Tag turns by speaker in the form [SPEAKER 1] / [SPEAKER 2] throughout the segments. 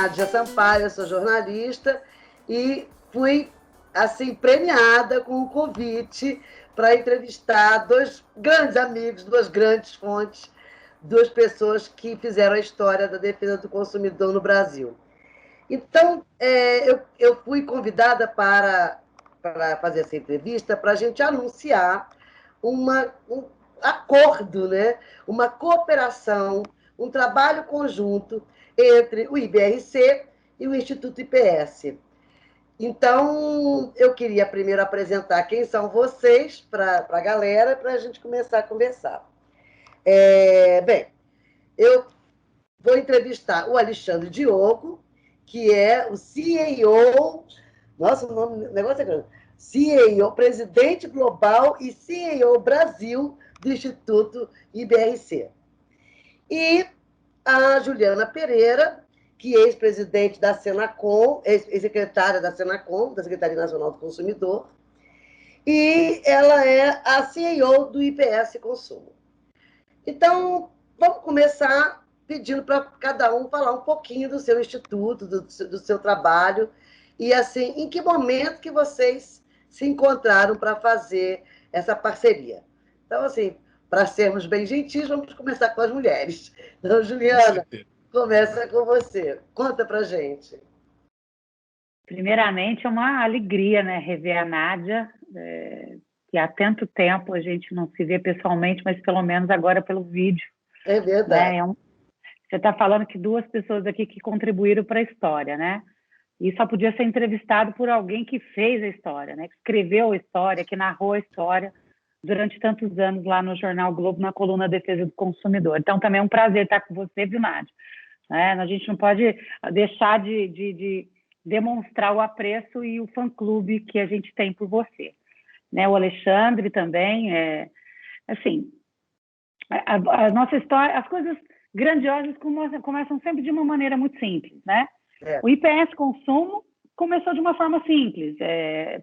[SPEAKER 1] Nádia Sampaio, eu sou jornalista e fui assim premiada com o convite para entrevistar dois grandes amigos, duas grandes fontes, duas pessoas que fizeram a história da defesa do consumidor no Brasil. Então, eu fui convidada para fazer essa entrevista para a gente anunciar um acordo, né? Uma cooperação, um trabalho conjunto entre o IBRC e o Instituto IPS. Então, eu queria primeiro apresentar quem são vocês para a galera, para a gente começar a conversar. Bem, eu vou entrevistar o Alexandre Diogo, que é o CEO, nossa, o negócio é grande, CEO, presidente global e CEO Brasil do Instituto IBRC. E a Juliana Pereira, que é ex-presidente da Senacom, ex-secretária da Senacom, da Secretaria Nacional do Consumidor, e ela é a CEO do IPS Consumo. Então, vamos começar pedindo para cada um falar um pouquinho do seu instituto, do seu trabalho, e assim, em que momento que vocês se encontraram para fazer essa parceria. Então, assim, para sermos bem gentis, vamos começar com as mulheres. Então, Juliana, começa com você. Conta para gente.
[SPEAKER 2] Primeiramente, é uma alegria, né, rever a Nádia, que há tanto tempo a gente não se vê pessoalmente, mas pelo menos agora pelo vídeo.
[SPEAKER 1] É verdade.
[SPEAKER 2] Né? Você está falando que duas pessoas aqui que contribuíram para a história, né? E só podia ser entrevistado por alguém que fez a história, né? Que escreveu a história, que narrou a história durante tantos anos lá no Jornal Globo, na coluna Defesa do Consumidor. Então, também é um prazer estar com você, viu, Nádia? A gente não pode deixar de demonstrar o apreço e o fã-clube que a gente tem por você. Né? O Alexandre também, assim, a nossa história, as coisas grandiosas começam sempre de uma maneira muito simples, né? O IPS Consumo começou de uma forma simples.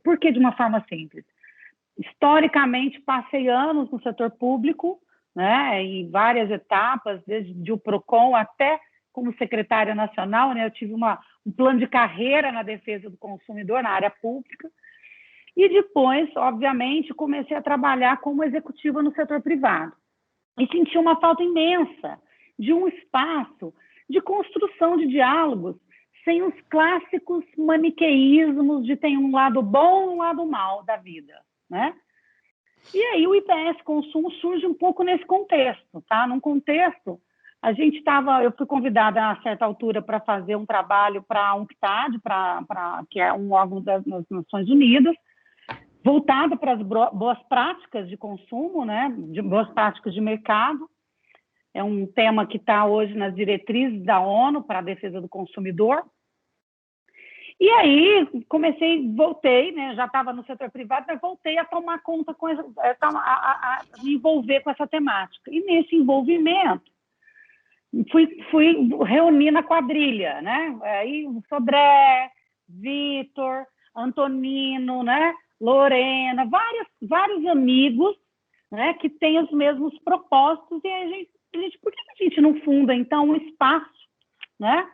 [SPEAKER 2] Por que de uma forma simples? Historicamente, passei anos no setor público, né, em várias etapas, desde o PROCON até como secretária nacional, né, eu tive um plano de carreira na defesa do consumidor, na área pública, e depois, obviamente, comecei a trabalhar como executiva no setor privado. E senti uma falta imensa de um espaço de construção de diálogos sem os clássicos maniqueísmos de tem um lado bom e um lado mal da vida, né? E aí o IPS Consumo surge um pouco nesse contexto, tá? Num contexto, eu fui convidada a certa altura para fazer um trabalho para a UNCTAD, que é um órgão das Nações Unidas, voltado para as boas práticas de consumo, né? De boas práticas de mercado. É um tema que está hoje nas diretrizes da ONU para a defesa do consumidor. E aí voltei, né? Já estava no setor privado, mas voltei a tomar conta a me envolver com essa temática. E nesse envolvimento, fui reunir na quadrilha, né? Aí o Sodré, Vitor, Antonino, né? Lorena, vários amigos, né? Que têm os mesmos propósitos, e a gente, por que a gente não funda, então, um espaço, né?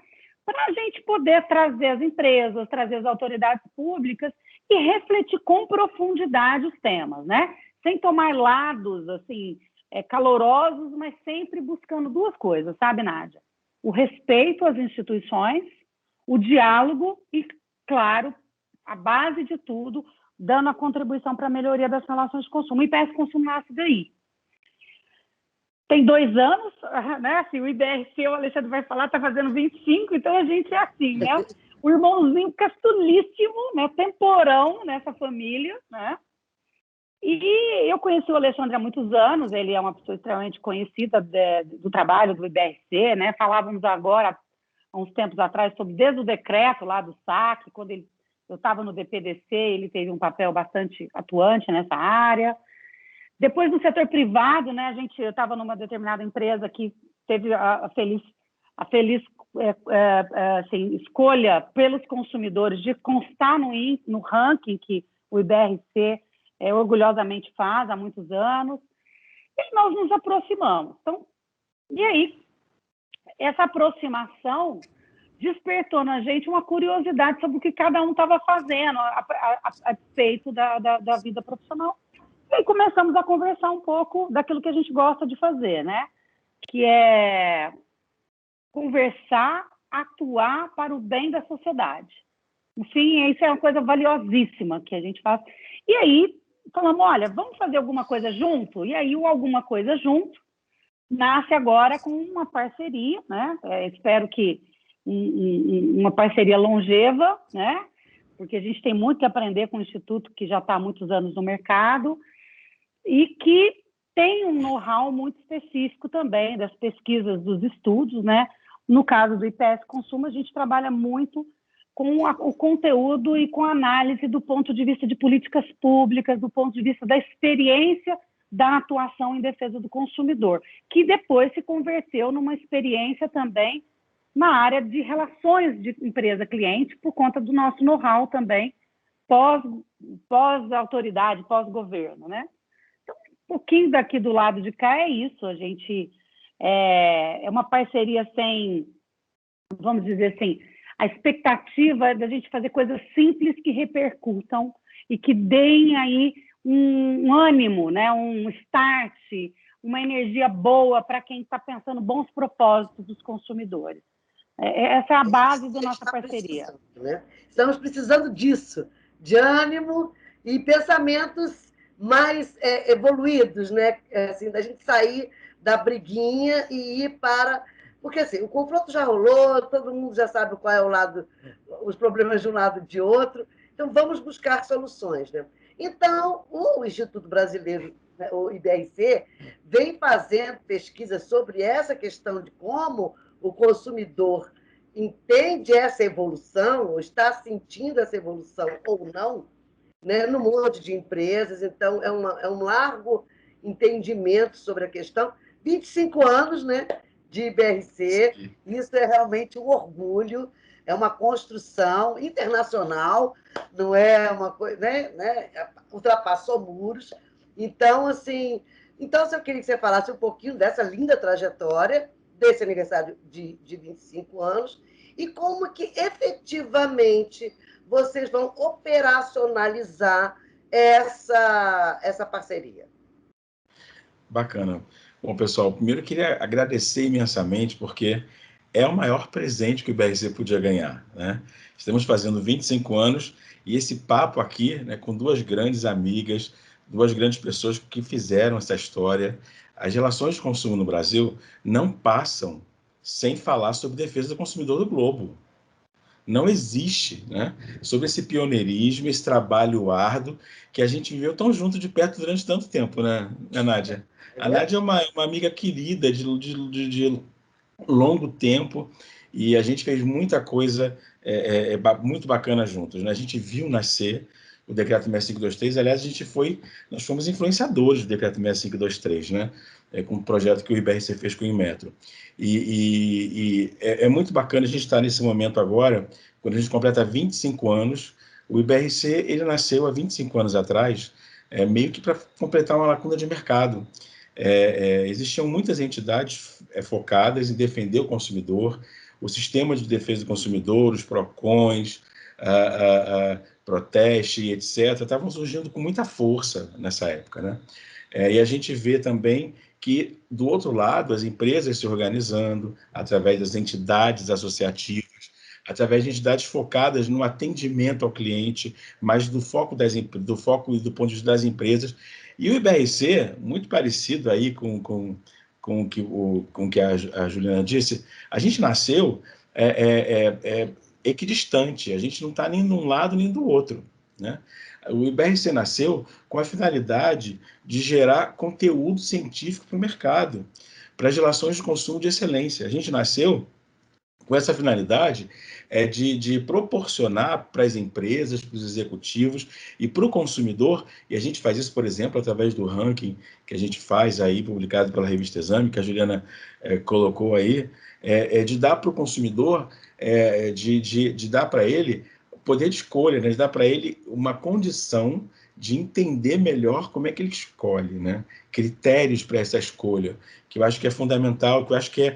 [SPEAKER 2] Para a gente poder trazer as empresas, trazer as autoridades públicas e refletir com profundidade os temas, né? Sem tomar lados, assim, calorosos, mas sempre buscando duas coisas, sabe, Nádia? O respeito às instituições, o diálogo e, claro, a base de tudo, dando a contribuição para a melhoria das relações de consumo. O IPS Consumo nasce daí. Tem 2 anos, né? Assim, o IBRC, o Alexandre vai falar, está fazendo 25, então a gente é assim, né? O irmãozinho caçulíssimo, né? Temporão nessa família, né? E eu conheci o Alexandre há muitos anos, ele é uma pessoa extremamente conhecida do trabalho do IBRC, né? Falávamos agora, há uns tempos atrás, desde o decreto lá do SAC, quando eu estava no DPDC, ele teve um papel bastante atuante nessa área. Depois, no setor privado, né, eu estava numa determinada empresa que teve a feliz assim, escolha pelos consumidores de constar no ranking que o IBRC orgulhosamente faz há muitos anos, e nós nos aproximamos. Então, e aí, essa aproximação despertou na gente uma curiosidade sobre o que cada um estava fazendo a despeito da vida profissional. E aí começamos a conversar um pouco daquilo que a gente gosta de fazer, né? Que é conversar, atuar para o bem da sociedade. Enfim, isso é uma coisa valiosíssima que a gente faz. E aí, falamos, olha, vamos fazer alguma coisa junto? E aí, o alguma coisa junto nasce agora com uma parceria, né? Espero que uma parceria longeva, né? Porque a gente tem muito que aprender com o Instituto, que já está há muitos anos no mercado, e que tem um know-how muito específico também das pesquisas, dos estudos, né? No caso do IPS Consumo, a gente trabalha muito com o conteúdo e com a análise do ponto de vista de políticas públicas, do ponto de vista da experiência da atuação em defesa do consumidor, que depois se converteu numa experiência também na área de relações de empresa-cliente, por conta do nosso know-how também pós-autoridade, pós-governo, né? Então, um pouquinho daqui do lado de cá é isso, a gente é uma parceria sem, vamos dizer assim, a expectativa é da gente fazer coisas simples que repercutam e que deem aí um ânimo, né? Um start, uma energia boa para quem está pensando bons propósitos dos consumidores. Essa é a base da nossa parceria.
[SPEAKER 1] Né? Estamos precisando disso, de ânimo e pensamentos mais evoluídos, né? Assim, da gente sair da briguinha e ir para... Porque assim, o confronto já rolou, todo mundo já sabe qual é o lado, os problemas de um lado e de outro, então vamos buscar soluções, né? Então, o Instituto Brasileiro, né, o IBRC, vem fazendo pesquisas sobre essa questão de como o consumidor entende essa evolução, ou está sentindo essa evolução ou não, né, no monte de empresas. Então, é um largo entendimento sobre a questão. 25 anos, né, de IBRC, sim, isso é realmente um orgulho, é uma construção internacional, não é uma coisa, né, ultrapassou muros. Então, assim, se eu queria que você falasse um pouquinho dessa linda trajetória, desse aniversário de 25 anos, e como que efetivamente vocês vão operacionalizar essa parceria.
[SPEAKER 3] Bacana. Bom, pessoal, primeiro eu queria agradecer imensamente, porque é o maior presente que o IBRC podia ganhar, né? Estamos fazendo 25 anos e esse papo aqui, né, com duas grandes amigas, duas grandes pessoas que fizeram essa história. As relações de consumo no Brasil não passam sem falar sobre defesa do consumidor do globo. Não existe, né? Sobre esse pioneirismo, esse trabalho árduo que a gente viveu tão junto de perto durante tanto tempo, né, Nádia? A Nádia é uma amiga querida de longo tempo e a gente fez muita coisa muito bacana juntos, né? A gente viu nascer o Decreto 6523, aliás, nós fomos influenciadores do Decreto 6523, né? Com o projeto que o IBRC fez com o Inmetro. E é muito bacana a gente estar nesse momento agora, quando a gente completa 25 anos. O IBRC ele nasceu há 25 anos atrás, meio que para completar uma lacuna de mercado. Existiam muitas entidades focadas em defender o consumidor, o sistema de defesa do consumidor, os PROCONs, Proteste, etc., estavam surgindo com muita força nessa época, né? E a gente vê também que, do outro lado, as empresas se organizando através das entidades associativas, através de entidades focadas no atendimento ao cliente, mas do foco e do ponto de vista das empresas. E o IBRC, muito parecido aí com o que a Juliana disse, a gente nasceu equidistante, a gente não está nem de um lado nem do outro, né? O IBRC nasceu com a finalidade de gerar conteúdo científico para o mercado, para as relações de consumo de excelência. A gente nasceu com essa finalidade de proporcionar para as empresas, para os executivos e para o consumidor, e a gente faz isso, por exemplo, através do ranking que a gente faz aí, publicado pela revista Exame, que a Juliana colocou aí, de dar para o consumidor, de dar para ele poder de escolha, né? De dar para ele uma condição de entender melhor como é que ele escolhe, né? Critérios para essa escolha, que eu acho que é fundamental, que eu acho que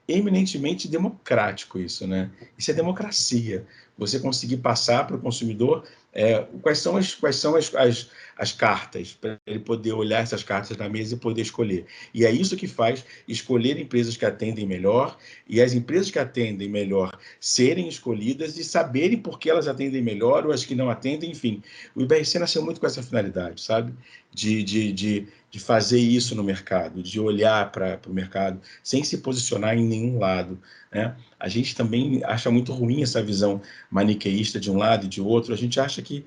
[SPEAKER 3] eminentemente democrático isso, né? Isso é democracia. Você conseguir passar para o consumidor quais são as cartas, para ele poder olhar essas cartas na mesa e poder escolher. E é isso que faz escolher empresas que atendem melhor e as empresas que atendem melhor serem escolhidas e saberem por que elas atendem melhor ou as que não atendem, enfim. O IBRC nasceu muito com essa finalidade, sabe? De fazer isso no mercado, de olhar para o mercado sem se posicionar em nenhum lado, né? A gente também acha muito ruim essa visão maniqueísta de um lado e de outro. A gente acha que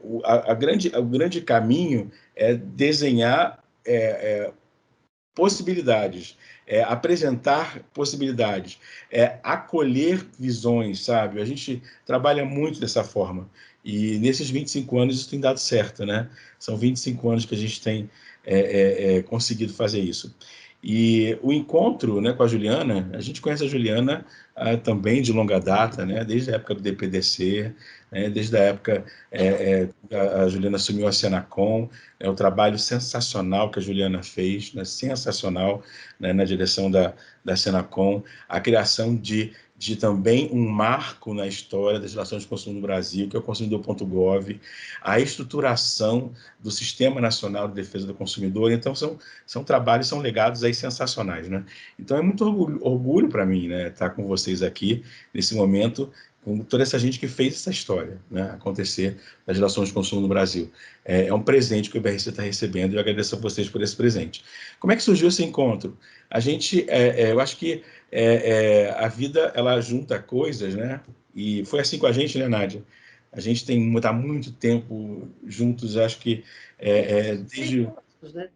[SPEAKER 3] o grande caminho é desenhar possibilidades, apresentar possibilidades, acolher visões, sabe? A gente trabalha muito dessa forma. E nesses 25 anos isso tem dado certo, né? São 25 anos que a gente tem conseguido fazer isso. E o encontro, né, com a Juliana, a gente conhece a Juliana também de longa data, né, desde a época do DPDC, né, desde a época a Juliana assumiu a Senacom, o trabalho sensacional que a Juliana fez, né, sensacional, né, na direção da Senacom, a criação de também um marco na história das relações de consumo no Brasil, que é o consumidor.gov, a estruturação do Sistema Nacional de Defesa do Consumidor. Então, são trabalhos, são legados aí sensacionais, né? Então, é muito orgulho para mim, né, estar com vocês aqui, nesse momento, com toda essa gente que fez essa história, né, acontecer das relações de consumo no Brasil. É um presente que o IBRC está recebendo e eu agradeço a vocês por esse presente. Como é que surgiu esse encontro? A gente, eu acho que a vida, ela junta coisas, né? E foi assim com a gente, né, Nádia? A gente está muito tempo juntos, acho que desde...
[SPEAKER 1] Né?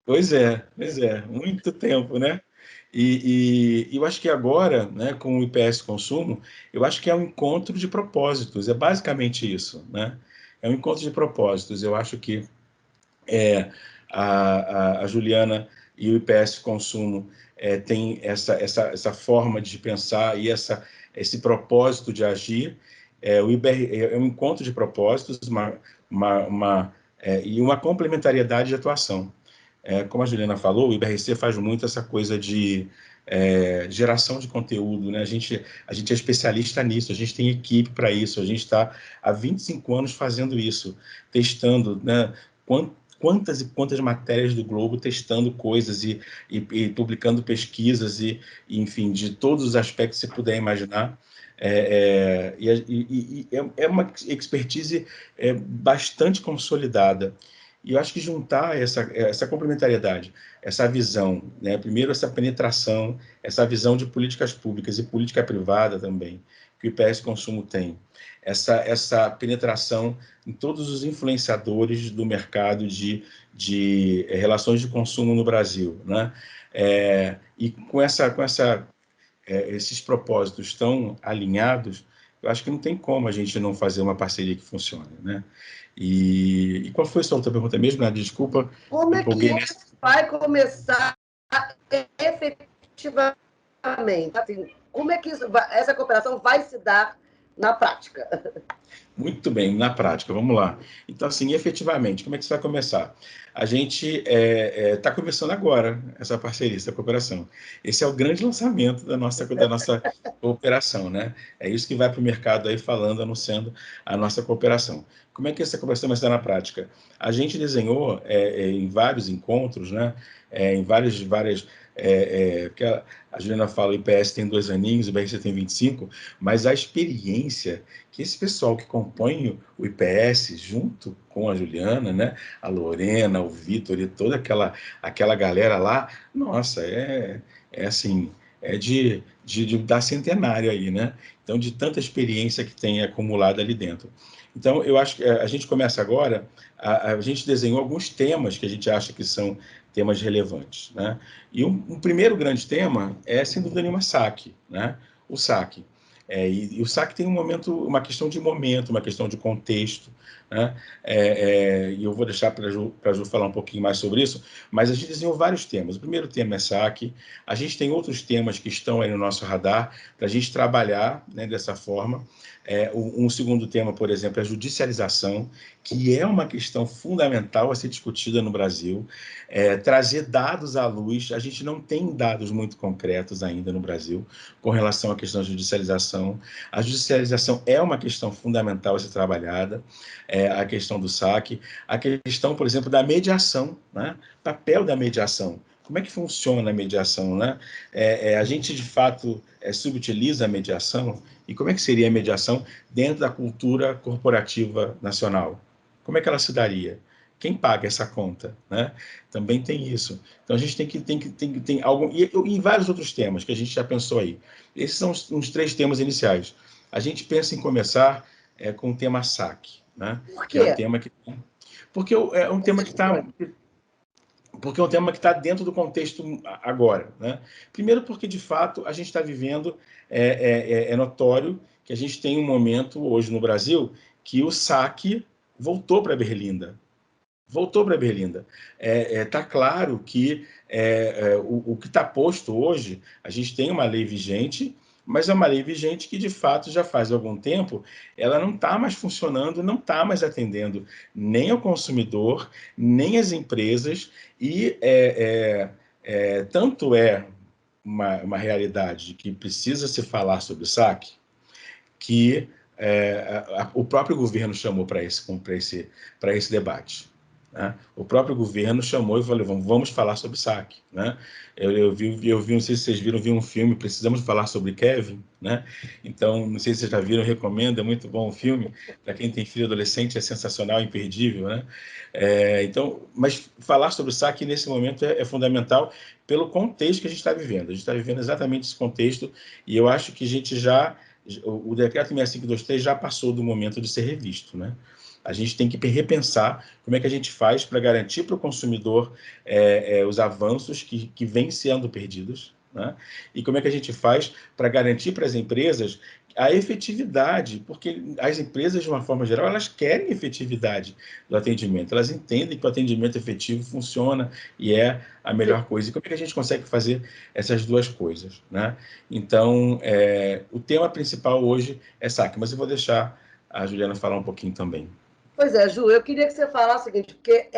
[SPEAKER 3] Pois é, muito tempo, né? E eu acho que agora, né, com o IPS Consumo, eu acho que é um encontro de propósitos, é basicamente isso, né? É um encontro de propósitos. Eu acho que a Juliana e o IPS Consumo têm essa forma de pensar e esse propósito de agir. O IBR é um encontro de propósitos e uma complementariedade de atuação. Como a Juliana falou, o IBRC faz muito essa coisa de geração de conteúdo, né? A gente é especialista nisso, a gente tem equipe para isso, a gente está há 25 anos fazendo isso, testando, né? Quantas e quantas matérias do Globo testando coisas e publicando pesquisas enfim, de todos os aspectos que você puder imaginar. É uma expertise bastante consolidada. E eu acho que juntar essa complementariedade, essa visão, né? Primeiro essa penetração, essa visão de políticas públicas e política privada também, que o IPS Consumo tem, essa penetração em todos os influenciadores do mercado de relações de consumo no Brasil, né? E com esses propósitos tão alinhados, eu acho que não tem como a gente não fazer uma parceria que funcione, né? E qual foi a sua outra pergunta mesmo, Nadia? Desculpa,
[SPEAKER 1] Como
[SPEAKER 3] me
[SPEAKER 1] é que
[SPEAKER 3] empolguei
[SPEAKER 1] isso
[SPEAKER 3] nessa.
[SPEAKER 1] vai começar efetivamente? Assim, como é que essa cooperação vai se dar na prática?
[SPEAKER 3] Muito bem, na prática, vamos lá. Então, assim, efetivamente, como é que isso vai começar? A gente está começando agora essa parceria, essa cooperação. Esse é o grande lançamento da nossa cooperação, né? É isso que vai para o mercado aí falando, anunciando a nossa cooperação. Como é que essa cooperação vai se dar na prática? A gente desenhou em vários encontros, né? Em várias porque a Juliana fala, o IPS tem 2 aninhos, o IBRC tem 25, mas a experiência que esse pessoal que compõe o IPS, junto com a Juliana, né, a Lorena, o Vitor e toda aquela galera lá, nossa, assim, de dar centenário aí, né? Então, de tanta experiência que tem acumulada ali dentro. Então, eu acho que a gente começa agora, a gente desenhou alguns temas que a gente acha que são temas relevantes, né? E um primeiro grande tema é, sem dúvida nenhuma, saque, né? O saque. E o saque tem uma questão de momento, uma questão de contexto. né? E eu vou deixar para a Ju falar um pouquinho mais sobre isso, mas a gente desenhou vários temas. O primeiro tema é saque, a gente tem outros temas que estão aí no nosso radar para a gente trabalhar, né, dessa forma. Um segundo tema, por exemplo, é a judicialização, que é uma questão fundamental a ser discutida no Brasil. Trazer dados à luz, a gente não tem dados muito concretos ainda no Brasil com relação à questão da judicialização. A judicialização é uma questão fundamental a ser trabalhada, a questão do saque, a questão, por exemplo, da mediação, né? Papel da mediação. Como é que funciona a mediação, né? A gente, de fato, subutiliza a mediação, e como é que seria a mediação dentro da cultura corporativa nacional? Como é que ela se daria? Quem paga essa conta, né? Também tem isso. Então, a gente tem algo... E vários outros temas que a gente já pensou aí. Esses são os 3 temas iniciais. A gente pensa em começar com o tema saque, né?
[SPEAKER 1] Por
[SPEAKER 3] Que é um
[SPEAKER 1] quê?
[SPEAKER 3] tema que... Porque é um tema que está... Porque é um tema que está dentro do contexto agora, né? Primeiro porque, de fato, a gente está vivendo... É notório que a gente tem um momento, hoje no Brasil, que o saque voltou para a berlinda. Voltou para a berlinda. Está claro que o que está posto hoje, a gente tem uma lei vigente, mas é uma lei vigente que, de fato, já faz algum tempo, ela não está mais funcionando, não está mais atendendo nem ao consumidor, nem as empresas, e tanto é uma realidade que precisa se falar sobre o saque, que o próprio governo chamou para esse debate. Né? O próprio governo chamou e falou, vamos falar sobre saque. Né? Eu vi, não sei se vocês viram, vi um filme, Precisamos Falar sobre Kevin, né? Então, não sei se vocês já viram, recomendo, é muito bom o filme, para quem tem filho adolescente, é sensacional, imperdível. Né? Então, mas falar sobre o saque nesse momento é fundamental pelo contexto que a gente está vivendo. A gente está vivendo exatamente esse contexto, e eu acho que a gente o decreto 6523 já passou do momento de ser revisto, né? A gente tem que repensar como é que a gente faz para garantir para o consumidor os avanços que vêm sendo perdidos, né? E como é que a gente faz para garantir para as empresas a efetividade, porque as empresas, de uma forma geral, elas querem efetividade do atendimento, elas entendem que o atendimento efetivo funciona e é a melhor coisa. E como é que a gente consegue fazer essas duas coisas, né? Então, o tema principal hoje é saque, mas eu vou deixar a Juliana falar um pouquinho também.
[SPEAKER 1] Pois é, Ju, eu queria que você falasse o seguinte, porque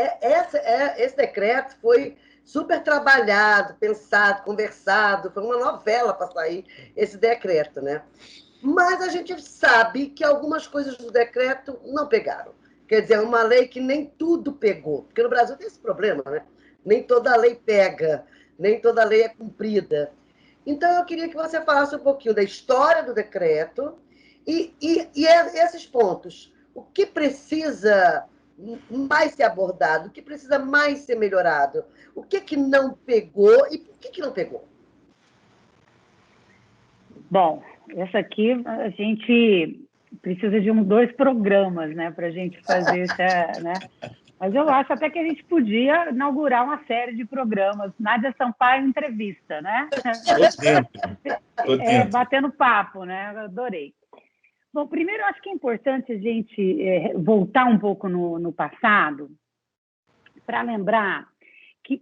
[SPEAKER 1] esse decreto foi super trabalhado, pensado, conversado, foi uma novela para sair esse decreto, né? Mas a gente sabe que algumas coisas do decreto não pegaram. Quer dizer, é uma lei que nem tudo pegou, porque no Brasil tem esse problema, né? Nem toda lei pega, nem toda lei é cumprida. Então, eu queria que você falasse um pouquinho da história do decreto e esses pontos. O que precisa mais ser abordado? O que precisa mais ser melhorado? O que não pegou e por que não pegou?
[SPEAKER 2] Bom, essa aqui a gente precisa de 2 programas, né, para a gente fazer essa, né? Mas eu acho até que a gente podia inaugurar uma série de programas. Nádia Sampaio entrevista, né?
[SPEAKER 3] Tô dentro.
[SPEAKER 2] Batendo papo, né? Adorei. Bom, primeiro eu acho que é importante a gente voltar um pouco no passado para lembrar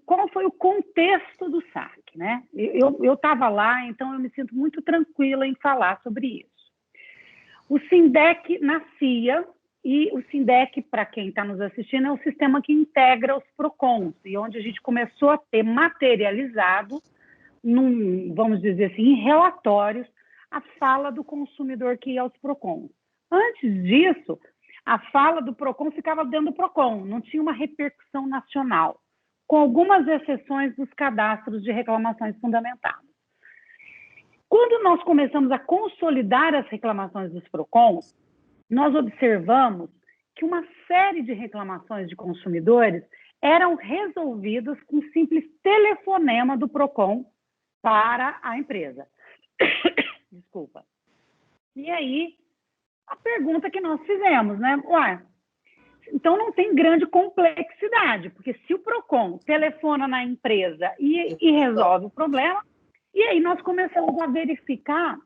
[SPEAKER 2] qual foi o contexto do saque, né? Eu estava lá, então eu me sinto muito tranquila em falar sobre isso. O SINDEC nascia, e o SINDEC, para quem está nos assistindo, é o sistema que integra os PROCONs, e onde a gente começou a ter materializado, vamos dizer assim, em relatórios, a fala do consumidor que ia aos PROCONs. Antes disso, a fala do PROCON ficava dentro do PROCON, não tinha uma repercussão nacional, com algumas exceções dos cadastros de reclamações fundamentadas. Quando nós começamos a consolidar as reclamações dos PROCONs, nós observamos que uma série de reclamações de consumidores eram resolvidas com um simples telefonema do PROCON para a empresa. Desculpa. E aí, a pergunta que nós fizemos, né? Então não tem grande complexidade, porque se o PROCON telefona na empresa e resolve o problema, e aí nós começamos a verificar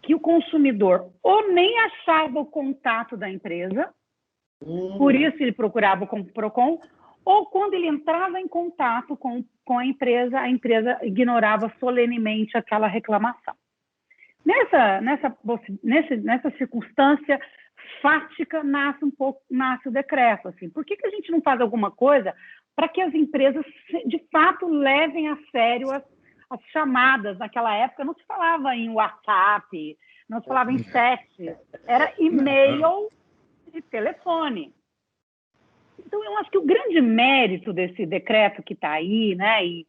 [SPEAKER 2] que o consumidor ou nem achava o contato da empresa, Por isso ele procurava o Procon, ou quando ele entrava em contato com a empresa ignorava solenemente aquela reclamação. Nessa circunstância fática nasce o decreto. Assim. Por que a gente não faz alguma coisa para que as empresas, de fato, levem a sério as chamadas? Naquela época não se falava em WhatsApp, não se falava em chat, era e-mail e telefone. Então, eu acho que o grande mérito desse decreto que está aí, né, e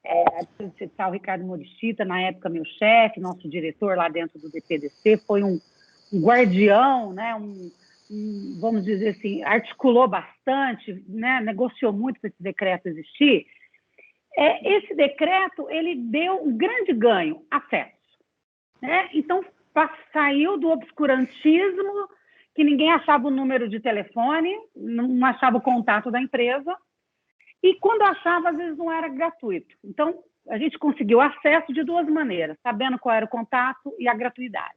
[SPEAKER 2] o Ricardo Morishita, na época meu chefe, nosso diretor lá dentro do DPDC, foi um guardião, né, vamos dizer assim, articulou bastante, né, negociou muito para esse decreto existir. Esse decreto, ele deu um grande ganho, acesso. Né? Então, saiu do obscurantismo, que ninguém achava o número de telefone, não achava o contato da empresa, e quando achava, às vezes não era gratuito. Então, a gente conseguiu acesso de duas maneiras, sabendo qual era o contato e a gratuidade.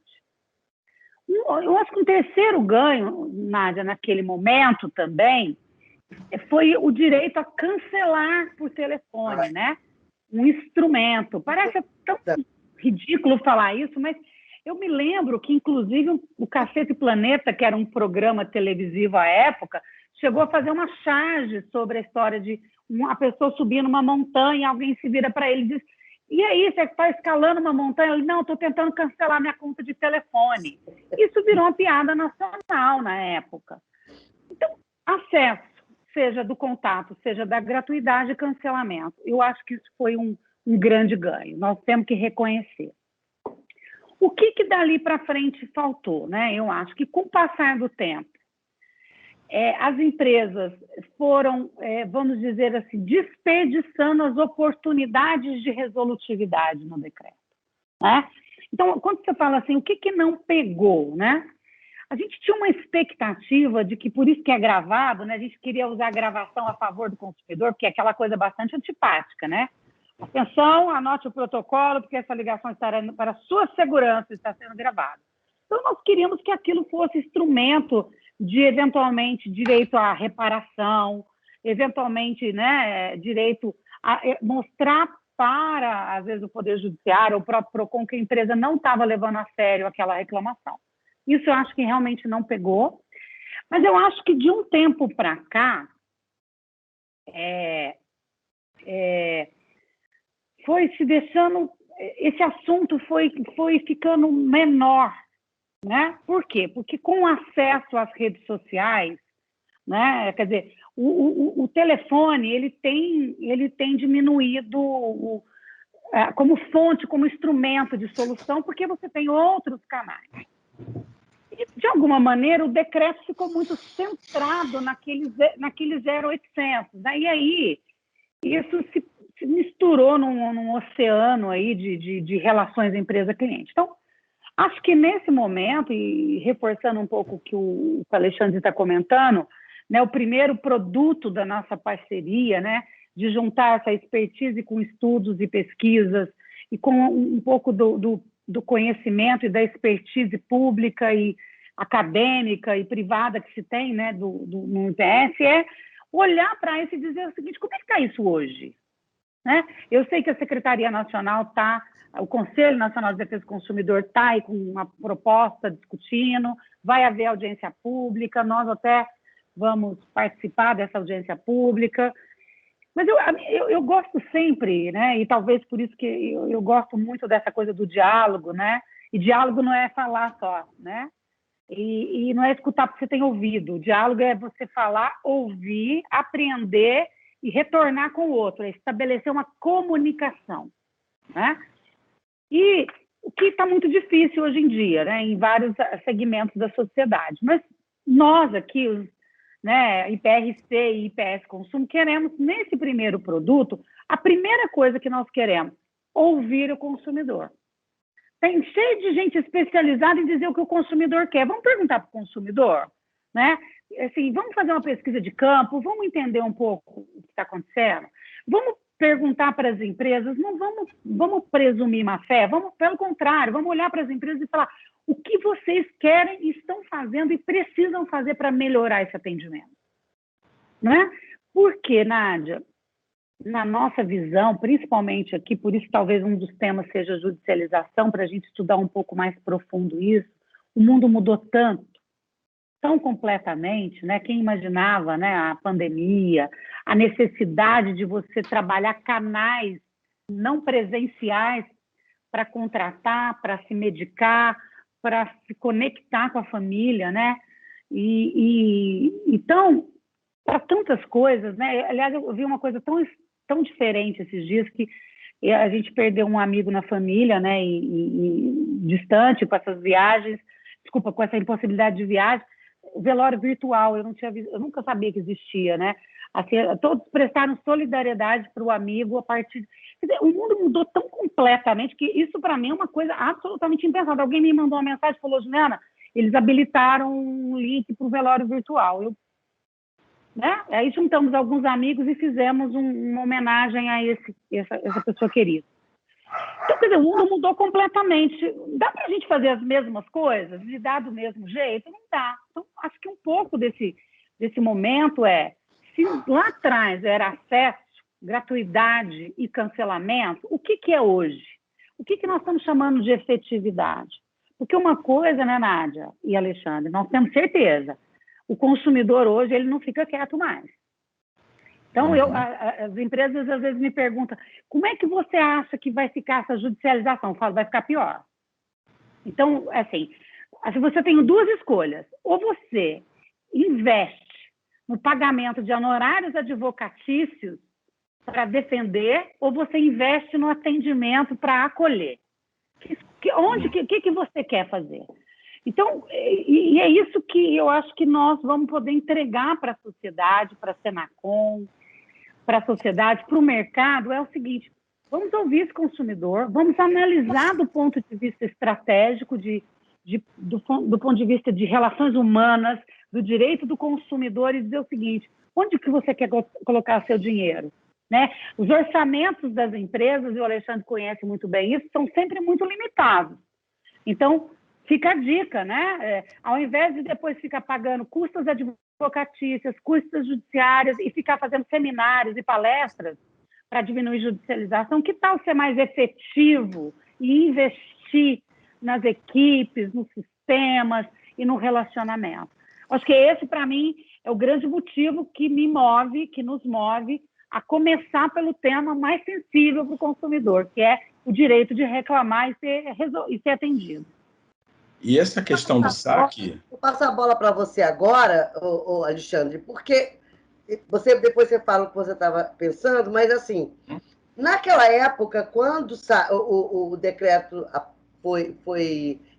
[SPEAKER 2] Eu acho que um terceiro ganho, Nádia, naquele momento também, foi o direito a cancelar por telefone, né? Um instrumento. Parece tão ridículo falar isso, mas eu me lembro que, inclusive, o Cacete Planeta, que era um programa televisivo à época, chegou a fazer uma charge sobre a história de uma pessoa subir numa montanha, alguém se vira para ele e diz: e aí, você está escalando uma montanha? Ele: não, estou tentando cancelar minha conta de telefone. Isso virou uma piada nacional na época. Então, acesso, seja do contato, seja da gratuidade e cancelamento. Eu acho que isso foi um grande ganho. Nós temos que reconhecer. O que dali para frente faltou? Né? Eu acho que, com o passar do tempo, as empresas foram, vamos dizer assim, desperdiçando as oportunidades de resolutividade no decreto. Né? Então, quando você fala assim, o que não pegou? Né? A gente tinha uma expectativa de que, por isso que é gravado, né, a gente queria usar a gravação a favor do consumidor, porque é aquela coisa bastante antipática, né? Atenção, anote o protocolo, porque essa ligação estará para sua segurança, está sendo gravada. Então, nós queríamos que aquilo fosse instrumento de, eventualmente, direito à reparação, eventualmente, né, direito a mostrar para, às vezes, o Poder Judiciário, ou o próprio PROCON, que a empresa não estava levando a sério aquela reclamação. Isso eu acho que realmente não pegou. Mas eu acho que, de um tempo para cá, foi se deixando, esse assunto foi ficando menor, né? Por quê? Porque com o acesso às redes sociais, né? Quer dizer, o telefone ele tem diminuído como fonte, como instrumento de solução, porque você tem outros canais. E, de alguma maneira, o decreto ficou muito centrado naquele 0800, né? E aí isso se misturou num oceano aí de relações empresa-cliente. Então, acho que nesse momento, e reforçando um pouco o que o Alexandre está comentando, né, o primeiro produto da nossa parceria, né, de juntar essa expertise com estudos e pesquisas e com um pouco do conhecimento e da expertise pública e acadêmica e privada que se tem, né, no IPS, é olhar para isso e dizer o seguinte: como é que está isso hoje? Né? Eu sei que a Secretaria Nacional está, o Conselho Nacional de Defesa do Consumidor está aí com uma proposta discutindo, vai haver audiência pública, nós até vamos participar dessa audiência pública, mas eu gosto sempre, né? E talvez por isso que eu gosto muito dessa coisa do diálogo, né? E diálogo não é falar só, né? E não é escutar porque você tem ouvido. O diálogo é você falar, ouvir, aprender e retornar com o outro, é estabelecer uma comunicação. Né? E o que está muito difícil hoje em dia, né? Em vários segmentos da sociedade. Mas nós aqui, né, IPRC e IPS Consumo, queremos, nesse primeiro produto, a primeira coisa que nós queremos, ouvir o consumidor. Tem cheio de gente especializada em dizer o que o consumidor quer. Vamos perguntar para o consumidor, né? Assim, vamos fazer uma pesquisa de campo, vamos entender um pouco o que está acontecendo, vamos perguntar para as empresas, não vamos presumir má fé, pelo contrário, vamos olhar para as empresas e falar o que vocês querem e estão fazendo e precisam fazer para melhorar esse atendimento. Não é? Porque, Nádia, na nossa visão, principalmente aqui, por isso talvez um dos temas seja a judicialização, para a gente estudar um pouco mais profundo isso, o mundo mudou tanto, tão completamente, né? Quem imaginava, né, a pandemia, a necessidade de você trabalhar canais não presenciais para contratar, para se medicar, para se conectar com a família, né? Então, para tantas coisas, né? Aliás, eu vi uma coisa tão diferente esses dias, que a gente perdeu um amigo na família, né? E distante, com essas viagens, desculpa, com essa impossibilidade de viagem, velório virtual, eu nunca sabia que existia, né? Assim, todos prestaram solidariedade para o amigo a partir... Quer dizer, o mundo mudou tão completamente que isso, para mim, é uma coisa absolutamente impensável. Alguém me mandou uma mensagem e falou, Juliana, eles habilitaram um link para o velório virtual. Né? Aí juntamos alguns amigos e fizemos uma homenagem a essa pessoa querida. Então, quer dizer, o mundo mudou completamente. Dá para a gente fazer as mesmas coisas, lidar do mesmo jeito? Não dá. Então, acho que um pouco desse momento se lá atrás era acesso, gratuidade e cancelamento, o que é hoje? O que nós estamos chamando de efetividade? Porque uma coisa, né, Nádia e Alexandre, nós temos certeza, o consumidor hoje ele não fica quieto mais. Então, as empresas às vezes me perguntam, como é que você acha que vai ficar essa judicialização? Eu falo, vai ficar pior. Então, assim, você tem duas escolhas. Ou você investe no pagamento de honorários advocatícios para defender, ou você investe no atendimento para acolher. O que você quer fazer? Então, e é isso que eu acho que nós vamos poder entregar para a sociedade, para a Senacom, para a sociedade, para o mercado, é o seguinte, vamos ouvir esse consumidor, vamos analisar do ponto de vista estratégico, do ponto de vista de relações humanas, do direito do consumidor e dizer o seguinte, onde que você quer colocar seu dinheiro? Né? Os orçamentos das empresas, e o Alexandre conhece muito bem isso, são sempre muito limitados. Então, fica a dica, né? Ao invés de depois ficar pagando custas advocatícias, custas judiciárias e ficar fazendo seminários e palestras para diminuir judicialização, que tal ser mais efetivo e investir nas equipes, nos sistemas e no relacionamento? Acho que esse, para mim, é o grande motivo que nos move a começar pelo tema mais sensível para o consumidor, que é o direito de reclamar e ser atendido.
[SPEAKER 3] E essa questão do saque...
[SPEAKER 1] Vou passar a bola para você agora, Alexandre, porque depois você fala o que você estava pensando, mas assim, naquela época, quando o decreto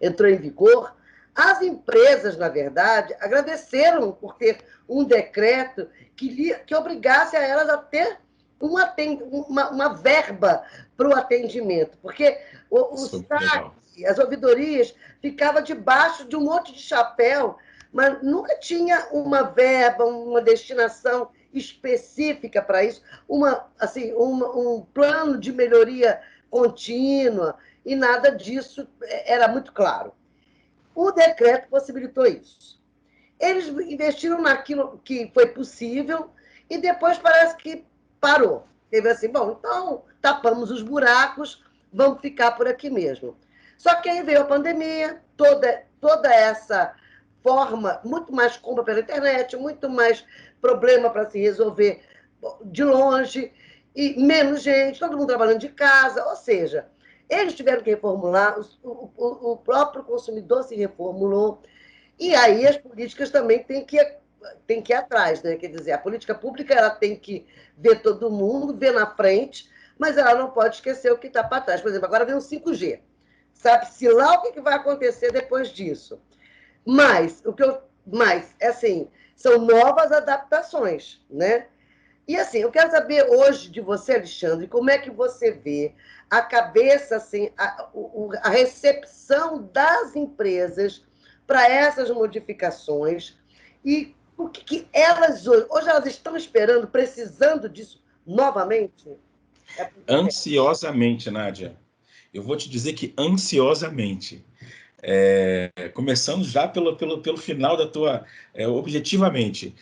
[SPEAKER 1] entrou em vigor, as empresas, na verdade, agradeceram por ter um decreto que obrigasse a elas a ter uma verba para o atendimento, porque o saque, as ouvidorias ficavam debaixo de um monte de chapéu, mas nunca tinha uma verba, uma destinação específica para isso, um plano de melhoria contínua, e nada disso era muito claro. O decreto possibilitou isso. Eles investiram naquilo que foi possível e depois parece que parou. Teve assim, bom, então tapamos os buracos, vamos ficar por aqui mesmo. Só que aí veio a pandemia, toda essa forma, muito mais compra pela internet, muito mais problema para se resolver de longe, e menos gente, todo mundo trabalhando de casa, ou seja, eles tiveram que reformular, o próprio consumidor se reformulou, e aí as políticas também têm que ir atrás, né? Quer dizer, a política pública ela tem que ver todo mundo, ver na frente, mas ela não pode esquecer o que está para trás. Por exemplo, agora vem o 5G. Sabe-se lá o que vai acontecer depois disso. Mas, assim, são novas adaptações, né? E assim, eu quero saber hoje de você, Alexandre, como é que você vê a cabeça, assim, a recepção das empresas para essas modificações e o que elas hoje elas estão esperando, precisando disso novamente? É porque
[SPEAKER 3] Ansiosamente, Nádia. Eu vou te dizer que ansiosamente. Começando já pelo final da tua. Objetivamente,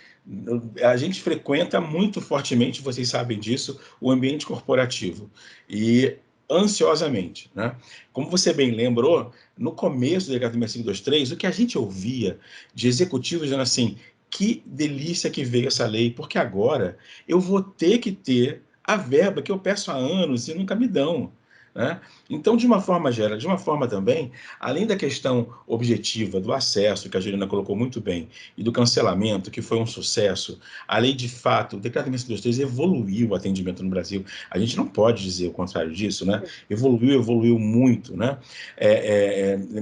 [SPEAKER 3] a gente frequenta muito fortemente, vocês sabem disso, o ambiente corporativo. E ansiosamente, né? Como você bem lembrou, no começo da Academia 523, o que a gente ouvia de executivos dizendo assim: que delícia que veio essa lei, porque agora eu vou ter que ter a verba que eu peço há anos e nunca me dão. Né? Então, de uma forma geral, de uma forma também, além da questão objetiva do acesso, que a Juliana colocou muito bem, e do cancelamento, que foi um sucesso, a lei de fato, o Decreto 1123 evoluiu o atendimento no Brasil. A gente não pode dizer o contrário disso, né? Evoluiu muito, né?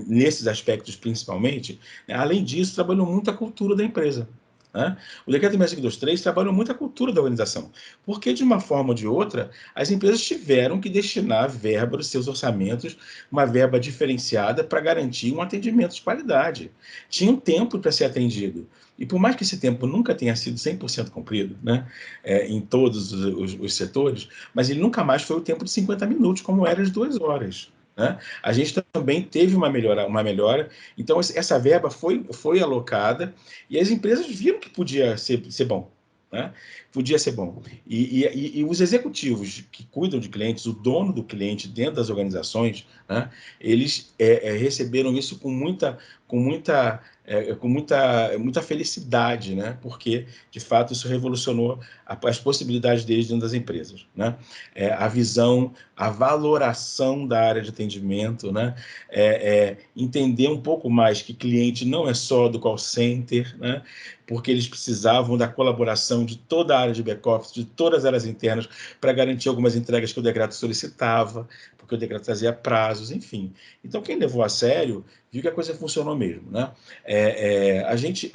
[SPEAKER 3] Nesses aspectos principalmente. Além disso, trabalhou muito a cultura da empresa. Né? O Decreto 6523 trabalhou muito a cultura da organização, porque de uma forma ou de outra, as empresas tiveram que destinar verba dos seus orçamentos, uma verba diferenciada para garantir um atendimento de qualidade. Tinha um tempo para ser atendido. E por mais que esse tempo nunca tenha sido 100% cumprido, né, em todos os setores, mas ele nunca mais foi o tempo de 50 minutos, como era de 2 horas. Né? A gente também teve uma melhora. Então, essa verba foi alocada e as empresas viram que podia ser bom. Né? Podia ser bom. E os executivos que cuidam de clientes, o dono do cliente dentro das organizações, né, eles receberam isso com muita felicidade, né? Porque, de fato, isso revolucionou as possibilidades deles dentro das empresas. Né? A visão, a valoração da área de atendimento, né? Entender um pouco mais que cliente não é só do call center, né? Porque eles precisavam da colaboração de toda a área de back-office, de todas as áreas internas, para garantir algumas entregas que o decreto solicitava, porque o decreto trazia prazos, enfim. Então, quem levou a sério, viu que a coisa funcionou mesmo. Né? A gente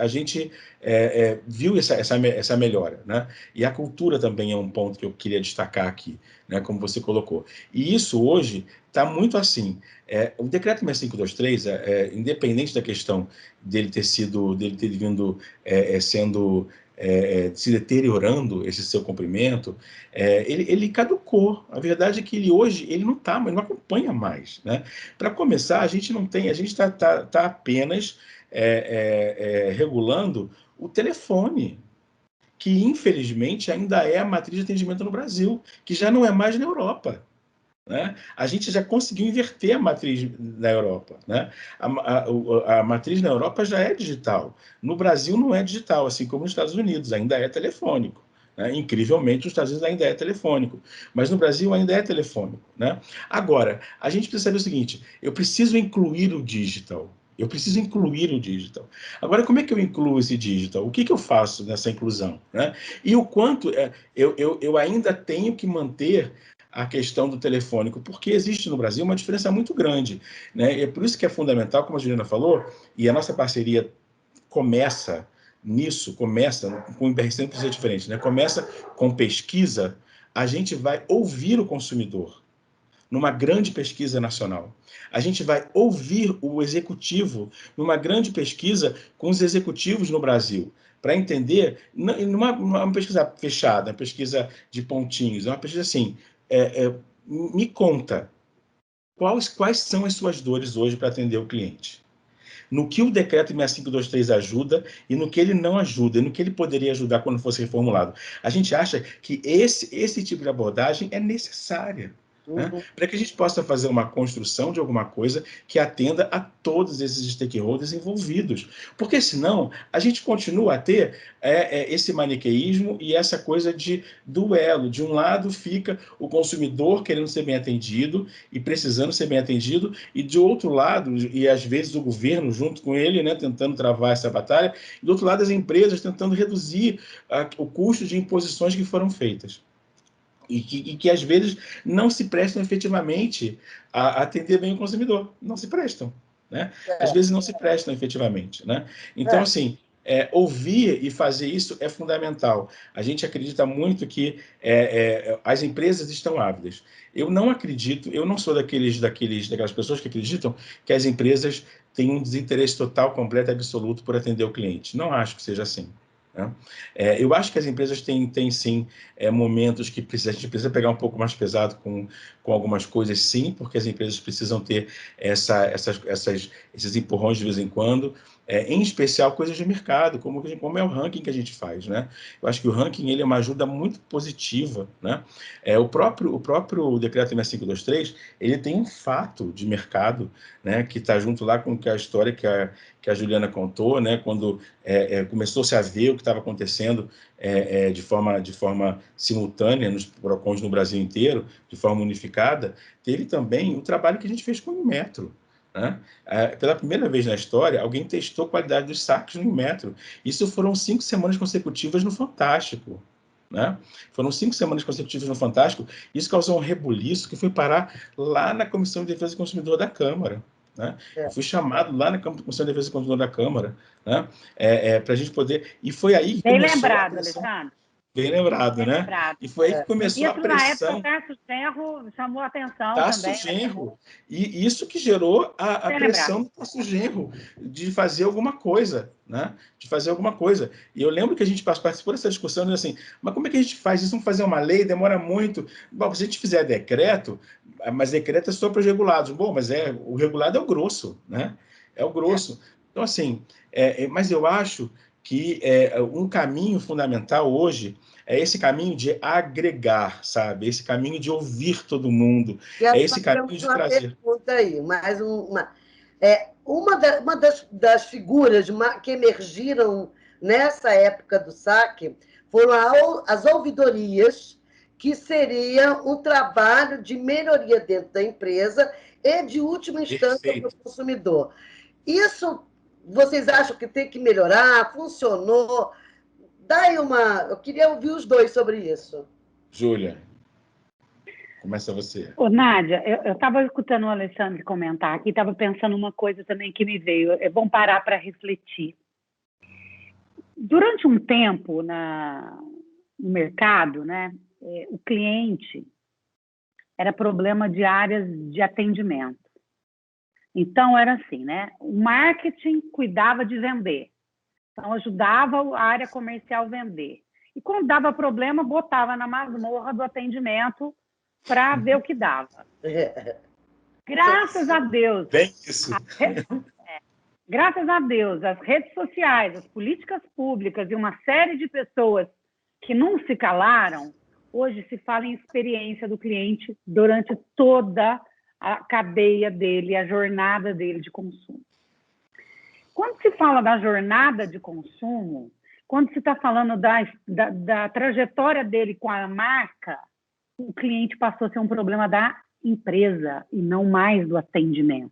[SPEAKER 3] viu essa melhora. Né? E a cultura também é um ponto que eu queria destacar aqui, né? Como você colocou. E isso hoje está muito assim. O decreto 6523, independente da questão dele ter vindo sendo se deteriorando esse seu cumprimento, ele caducou. A verdade é que ele hoje ele não acompanha mais. Né? Para começar, a gente está apenas regulando o telefone, que infelizmente ainda é a matriz de atendimento no Brasil, que já não é mais na Europa. Né? A gente já conseguiu inverter a matriz na Europa. Né? A matriz na Europa já é digital. No Brasil não é digital, assim como nos Estados Unidos, ainda é telefônico. Né? Incrivelmente, nos Estados Unidos ainda é telefônico. Mas no Brasil ainda é telefônico. Né? Agora, a gente precisa saber o seguinte: eu preciso incluir o digital. Eu preciso incluir o digital. Agora, como é que eu incluo esse digital? O que eu faço nessa inclusão? Né? E o quanto eu ainda tenho que manter a questão do telefônico, porque existe no Brasil uma diferença muito grande. Né? E é por isso que é fundamental, como a Juliana falou, e a nossa parceria começa com o IBR precisa diferente, né? Começa com pesquisa, a gente vai ouvir o consumidor numa grande pesquisa nacional. A gente vai ouvir o executivo numa grande pesquisa com os executivos no Brasil, para entender, numa pesquisa fechada, uma pesquisa de pontinhos, é uma pesquisa assim, me conta, quais são as suas dores hoje para atender o cliente? No que o decreto 6523 ajuda e no que ele não ajuda, e no que ele poderia ajudar quando fosse reformulado. A gente acha que esse tipo de abordagem é necessária. Né? Para que a gente possa fazer uma construção de alguma coisa que atenda a todos esses stakeholders envolvidos. Porque senão a gente continua a ter esse maniqueísmo e essa coisa de duelo. De um lado fica o consumidor querendo ser bem atendido e precisando ser bem atendido, e de outro lado, e às vezes o governo junto com ele, né, tentando travar essa batalha, e do outro lado as empresas tentando reduzir o custo de imposições que foram feitas. E que às vezes não se prestam efetivamente a atender bem o consumidor. Não se prestam. Né? Às vezes não se prestam efetivamente. Né? Então, assim, ouvir e fazer isso é fundamental. A gente acredita muito que as empresas estão ávidas. Eu não acredito, eu não sou daquelas pessoas que acreditam que as empresas têm um desinteresse total, completo e absoluto por atender o cliente. Não acho que seja assim. né? Eu acho que as empresas têm sim, momentos que a gente precisa pegar um pouco mais pesado com algumas coisas, sim, porque as empresas precisam ter esses empurrões de vez em quando, em especial coisas de mercado, como é o ranking que a gente faz, né? Eu acho que o ranking ele é uma ajuda muito positiva, né? O próprio decreto 6523, ele tem um fato de mercado, né, que está junto lá com a história que a Juliana contou, né, quando começou-se a ver o que estava acontecendo de forma simultânea nos PROCONs no Brasil inteiro, de forma unificada. Teve também o trabalho que a gente fez com o Metro, né? Pela primeira vez na história, alguém testou a qualidade dos saques no Metro. Isso foram 5 semanas consecutivas no Fantástico, né? Foram 5 semanas consecutivas no Fantástico. Isso causou um rebuliço que foi parar lá na Comissão de Defesa do Consumidor da Câmara, né? Eu fui chamado lá na Comissão de Defesa do Consumidor da Câmara, né? Para a gente poder... E foi aí que
[SPEAKER 2] Bem
[SPEAKER 3] começou a
[SPEAKER 2] lembrado,
[SPEAKER 3] pressão.
[SPEAKER 2] Alexandre.
[SPEAKER 3] Bem lembrado,
[SPEAKER 2] Bem
[SPEAKER 3] né?
[SPEAKER 2] lembrado.
[SPEAKER 3] E foi aí que começou a
[SPEAKER 2] Isso, na época, o
[SPEAKER 3] pressão.
[SPEAKER 2] Tarso Genro chamou a atenção
[SPEAKER 3] Tasso
[SPEAKER 2] também, né?
[SPEAKER 3] Genro. E isso que gerou a
[SPEAKER 2] Bem lembrado.
[SPEAKER 3] pressão do Tasso Genro de fazer alguma coisa, né? De fazer alguma coisa. E eu lembro que a gente participou dessa discussão, assim, mas como é que a gente faz isso? Vamos fazer uma lei, demora muito. Bom, se a gente fizer decreto, mas decreto é só para os regulados. Bom, mas o regulado é o grosso, né? É o grosso. Então, assim, mas eu acho que um caminho fundamental hoje é esse caminho de agregar, sabe? Esse caminho de ouvir todo mundo. É
[SPEAKER 1] Quero
[SPEAKER 3] esse
[SPEAKER 1] fazer
[SPEAKER 3] caminho de
[SPEAKER 1] uma
[SPEAKER 3] trazer.
[SPEAKER 1] pergunta aí, mais uma. Uma das figuras que emergiram nessa época do saque foram as ouvidorias, que seria um trabalho de melhoria dentro da empresa e de última instância para o
[SPEAKER 3] Perfeito.
[SPEAKER 1] consumidor. Isso vocês acham que tem que melhorar? Funcionou? Daí eu queria ouvir os dois sobre isso.
[SPEAKER 3] Júlia, começa você.
[SPEAKER 2] Ô, Nádia, eu estava escutando o Alexandre comentar aqui, estava pensando uma coisa também que me veio. É bom parar para refletir. Durante um tempo no mercado, né, o cliente era problema de áreas de atendimento. Então, era assim, né? O marketing cuidava de vender. Então, ajudava a área comercial a vender. E quando dava problema, botava na masmorra do atendimento para ver o que dava. Graças a Deus.
[SPEAKER 3] Bem isso.
[SPEAKER 2] Graças a Deus, as redes sociais, as políticas públicas e uma série de pessoas que não se calaram, hoje se fala em experiência do cliente durante toda a cadeia dele, a jornada dele de consumo. Quando se fala da jornada de consumo, quando se está falando da trajetória dele com a marca, o cliente passou a ser um problema da empresa e não mais do atendimento,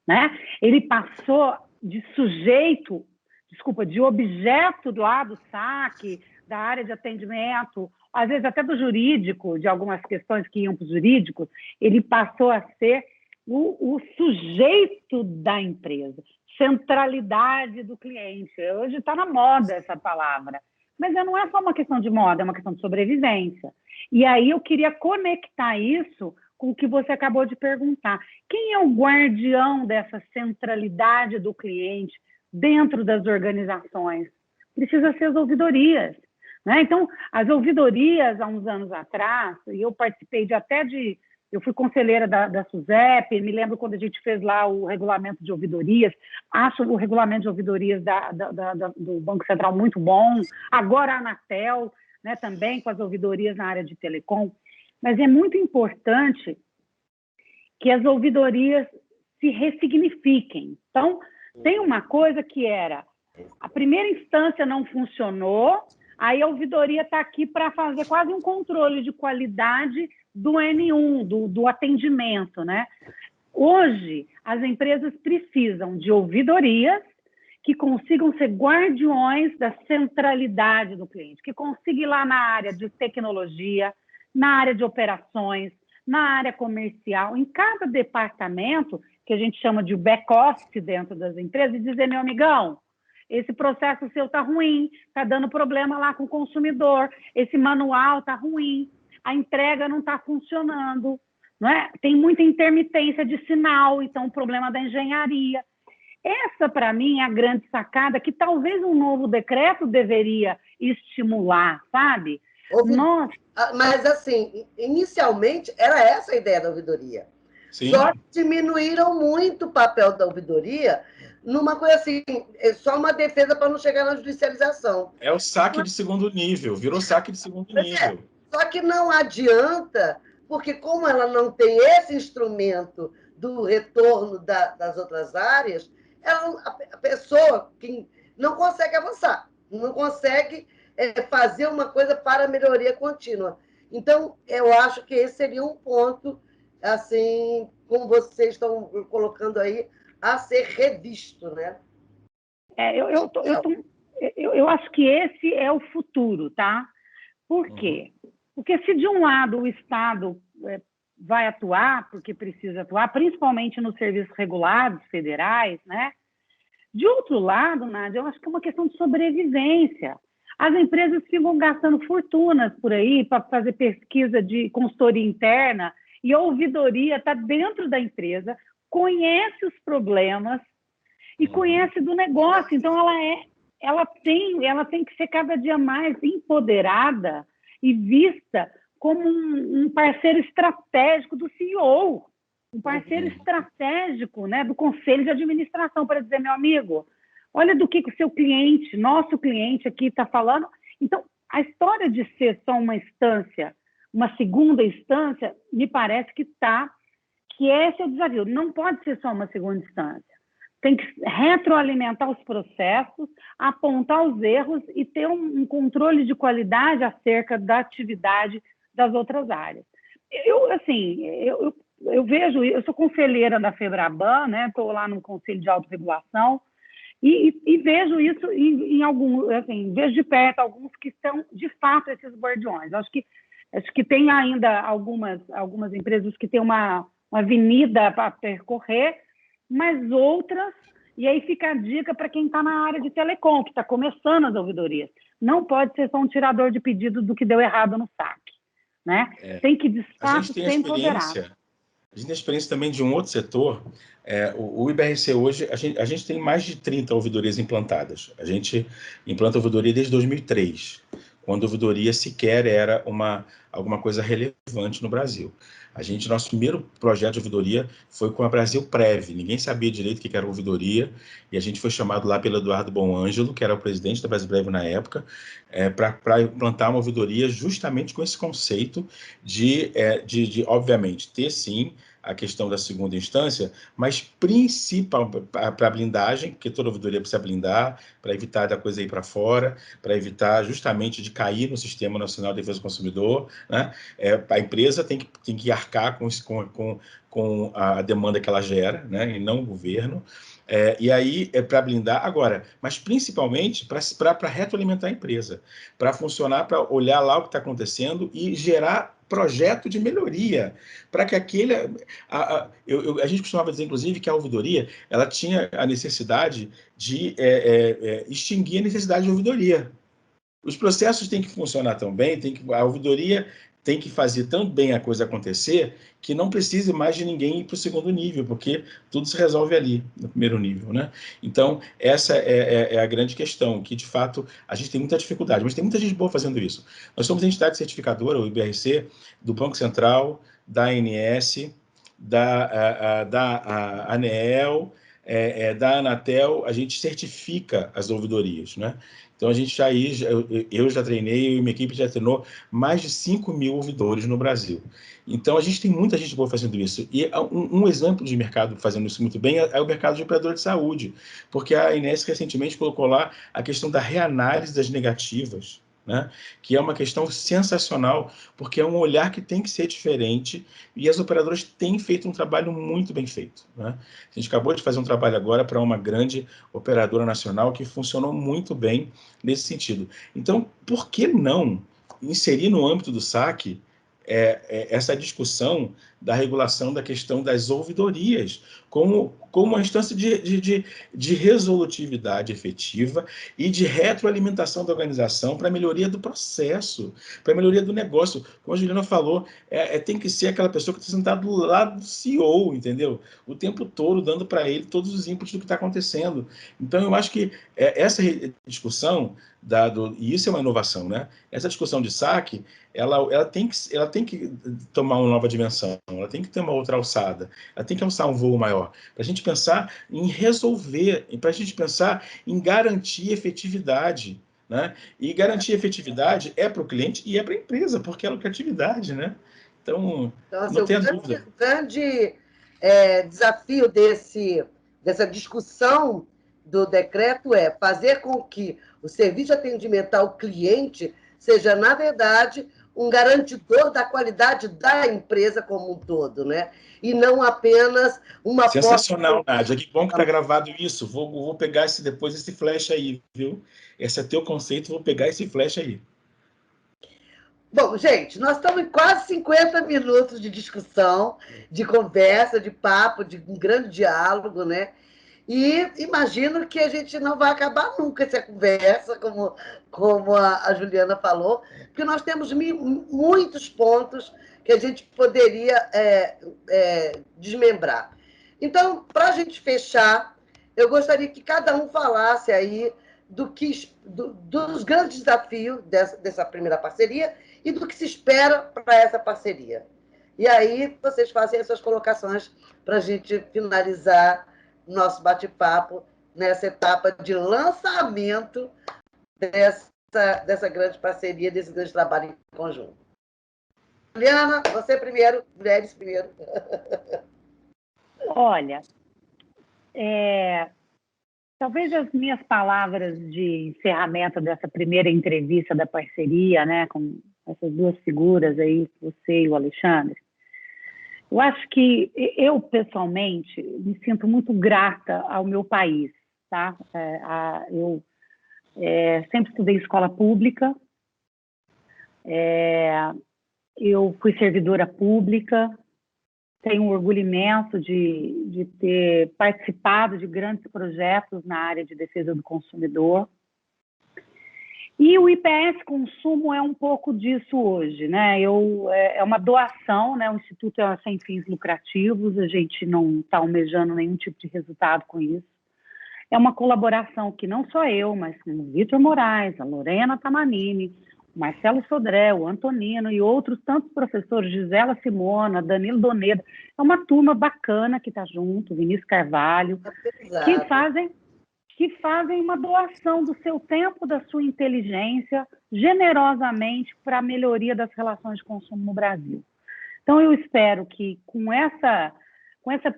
[SPEAKER 2] né? Ele passou de sujeito, de objeto lá do saque, da área de atendimento, às vezes até do jurídico, de algumas questões que iam para o jurídico, ele passou a ser o sujeito da empresa, centralidade do cliente. Hoje está na moda essa palavra, mas não é só uma questão de moda, é uma questão de sobrevivência. E aí eu queria conectar isso com o que você acabou de perguntar. Quem é o guardião dessa centralidade do cliente dentro das organizações? Precisa ser as ouvidorias, né? Então, as ouvidorias, há uns anos atrás, e eu participei eu fui conselheira da SUSEP, me lembro quando a gente fez lá o regulamento de ouvidorias, acho o regulamento de ouvidorias do Banco Central muito bom, agora a Anatel, né, também com as ouvidorias na área de telecom, mas é muito importante que as ouvidorias se ressignifiquem. Então, tem uma coisa que era, a primeira instância não funcionou, aí a ouvidoria está aqui para fazer quase um controle de qualidade do N1, do atendimento, né? Hoje, as empresas precisam de ouvidorias que consigam ser guardiões da centralidade do cliente, que consigam ir lá na área de tecnologia, na área de operações, na área comercial, em cada departamento, que a gente chama de back-office dentro das empresas, e dizer, meu amigão, esse processo seu está ruim, está dando problema lá com o consumidor, esse manual está ruim, a entrega não está funcionando, não é? Tem muita intermitência de sinal, então o problema da engenharia. essa, para mim, é a grande sacada que talvez um novo decreto deveria estimular, sabe? Nós...
[SPEAKER 1] Mas, assim, inicialmente, era essa a ideia da ouvidoria.
[SPEAKER 3] Sim.
[SPEAKER 1] Só diminuíram muito o papel da ouvidoria numa coisa assim, só uma defesa para não chegar na judicialização.
[SPEAKER 3] É o saque de segundo nível, virou saque de segundo nível.
[SPEAKER 1] Só que não adianta, porque como ela não tem esse instrumento do retorno das outras áreas, a pessoa que não consegue avançar, não consegue fazer uma coisa para a melhoria contínua. Então, eu acho que esse seria um ponto, assim, como vocês estão colocando aí, a ser revisto, né?
[SPEAKER 2] Eu acho que esse é o futuro, tá? Por quê? Porque se de um lado o Estado vai atuar, porque precisa atuar, principalmente nos serviços regulados federais, né? De outro lado, Nádia, eu acho que é uma questão de sobrevivência. As empresas ficam gastando fortunas por aí para fazer pesquisa de consultoria interna e a ouvidoria está dentro da empresa, conhece os problemas e conhece do negócio. Então, ela tem que ser cada dia mais empoderada e vista como um parceiro estratégico do CEO, um parceiro estratégico, né, do conselho de administração, para dizer, meu amigo, olha do que o seu cliente, nosso cliente aqui está falando. Então, a história de ser só uma instância, uma segunda instância, me parece que esse é o desafio. Não pode ser só uma segunda instância. Tem que retroalimentar os processos, apontar os erros e ter um controle de qualidade acerca da atividade das outras áreas. Eu vejo, eu sou conselheira da FEBRABAN, né? Estou lá no Conselho de Autorregulação, e vejo isso em alguns, assim, vejo de perto alguns que são, de fato, esses guardiões. Acho que tem ainda algumas empresas que têm uma avenida para percorrer, mas outras, e aí fica a dica para quem está na área de telecom, que está começando as ouvidorias. Não pode ser só um tirador de pedidos do que deu errado no saque, né? Tem que, de fato, ser empoderado.
[SPEAKER 3] A gente tem experiência também de um outro setor. O IBRC hoje, a gente tem mais de 30 ouvidorias implantadas. A gente implanta ouvidoria desde 2003, quando a ouvidoria sequer era alguma coisa relevante no Brasil. Nosso primeiro projeto de ouvidoria foi com a Brasil Prev. Ninguém sabia direito o que era ouvidoria, e a gente foi chamado lá pelo Eduardo Bonângelo, que era o presidente da Brasil Prev na época, para implantar uma ouvidoria justamente com esse conceito de obviamente, ter sim a questão da segunda instância, mas principal para a blindagem, porque toda ouvidoria precisa blindar, para evitar da coisa ir para fora, para evitar justamente de cair no Sistema Nacional de Defesa do Consumidor, né? A empresa tem que arcar com a demanda que ela gera, né? E não o governo. E aí é para blindar agora, mas principalmente para retroalimentar a empresa, para funcionar, para olhar lá o que está acontecendo e gerar projeto de melhoria, para que a gente costumava dizer, inclusive, que a ouvidoria ela tinha a necessidade de extinguir a necessidade de ouvidoria. Os processos têm que funcionar tão bem, a ouvidoria tem que fazer tão bem a coisa acontecer que não precise mais de ninguém ir para o segundo nível, porque tudo se resolve ali, no primeiro nível, né? Então, essa é a grande questão, que, de fato, a gente tem muita dificuldade, mas tem muita gente boa fazendo isso. Nós somos entidade certificadora, o IBRC, do Banco Central, da ANS, da ANEEL, da Anatel, a gente certifica as ouvidorias, né? Então, eu já treinei, eu e minha equipe já treinou mais de 5 mil ouvidores no Brasil. Então, a gente tem muita gente boa fazendo isso. E um exemplo de mercado fazendo isso muito bem é o mercado de operador de saúde, porque a Inés recentemente colocou lá a questão da reanálise das negativas, né? Que é uma questão sensacional, porque é um olhar que tem que ser diferente e as operadoras têm feito um trabalho muito bem feito, né? A gente acabou de fazer um trabalho agora para uma grande operadora nacional que funcionou muito bem nesse sentido. Então, por que não inserir no âmbito do SAC essa discussão da regulação da questão das ouvidorias como uma instância de resolutividade efetiva e de retroalimentação da organização para a melhoria do processo, para a melhoria do negócio. Como a Juliana falou, tem que ser aquela pessoa que está sentada do lado do CEO, entendeu? O tempo todo, dando para ele todos os inputs do que está acontecendo. Então, eu acho que essa discussão, e isso é uma inovação, né? Essa discussão de saque, ela tem que tomar uma nova dimensão, ela tem que ter uma outra alçada, ela tem que alçar um voo maior, para a gente pensar em resolver, para a gente pensar em garantir efetividade, né? E garantir efetividade é para o cliente e é para a empresa, porque é lucratividade, né? Então,
[SPEAKER 1] assim,
[SPEAKER 3] não tenha dúvida.
[SPEAKER 1] O grande desafio dessa discussão do decreto é fazer com que o serviço de atendimento ao cliente seja, na verdade, um garantidor da qualidade da empresa como um todo, né? E não apenas uma
[SPEAKER 3] Sensacional, Nádia. Que bom que está gravado isso. Vou pegar depois esse flash aí, viu? Esse é teu conceito, vou pegar esse flash aí.
[SPEAKER 1] Bom, gente, nós estamos em quase 50 minutos de discussão, de conversa, de papo, de um grande diálogo, né? E imagino que a gente não vai acabar nunca essa conversa, como a Juliana falou, porque nós temos muitos pontos que a gente poderia desmembrar. Então, para a gente fechar, eu gostaria que cada um falasse aí dos grandes desafios dessa primeira parceria e do que se espera para essa parceria. E aí vocês fazem as suas colocações para a gente finalizar nosso bate-papo nessa etapa de lançamento dessa grande parceria, desse grande trabalho em conjunto. Juliana, você primeiro, mulheres primeiro.
[SPEAKER 2] Olha, talvez as minhas palavras de encerramento dessa primeira entrevista da parceria, né, com essas duas figuras aí, você e o Alexandre, eu acho que eu, pessoalmente, me sinto muito grata ao meu país, tá? Eu sempre estudei escola pública, eu fui servidora pública, tenho um orgulho imenso de ter participado de grandes projetos na área de defesa do consumidor. E o IPS Consumo é um pouco disso hoje, né? É uma doação, né? O Instituto é sem fins lucrativos, a gente não está almejando nenhum tipo de resultado com isso. É uma colaboração que não só eu, mas com o Vitor Moraes, a Lorena Tamanini, o Marcelo Sodré, o Antonino e outros tantos professores, Gisela Simona, Danilo Doneda, é uma turma bacana que está junto, Vinícius Carvalho, que fazem uma doação do seu tempo, da sua inteligência, generosamente para a melhoria das relações de consumo no Brasil. Então, eu espero que com essa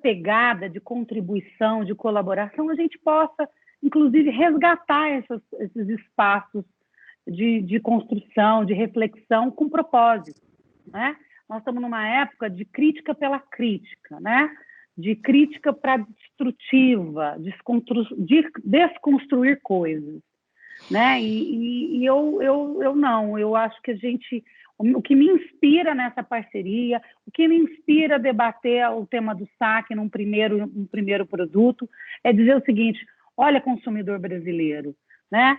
[SPEAKER 2] pegada de contribuição, de colaboração, a gente possa, inclusive, resgatar esses espaços de construção, de reflexão com propósito, né? Nós estamos numa época de crítica pela crítica, né? De crítica para destrutiva, de desconstruir coisas, né? E eu acho que o que me inspira nessa parceria, o que me inspira a debater o tema do saque num primeiro produto, é dizer o seguinte: olha, consumidor brasileiro, né?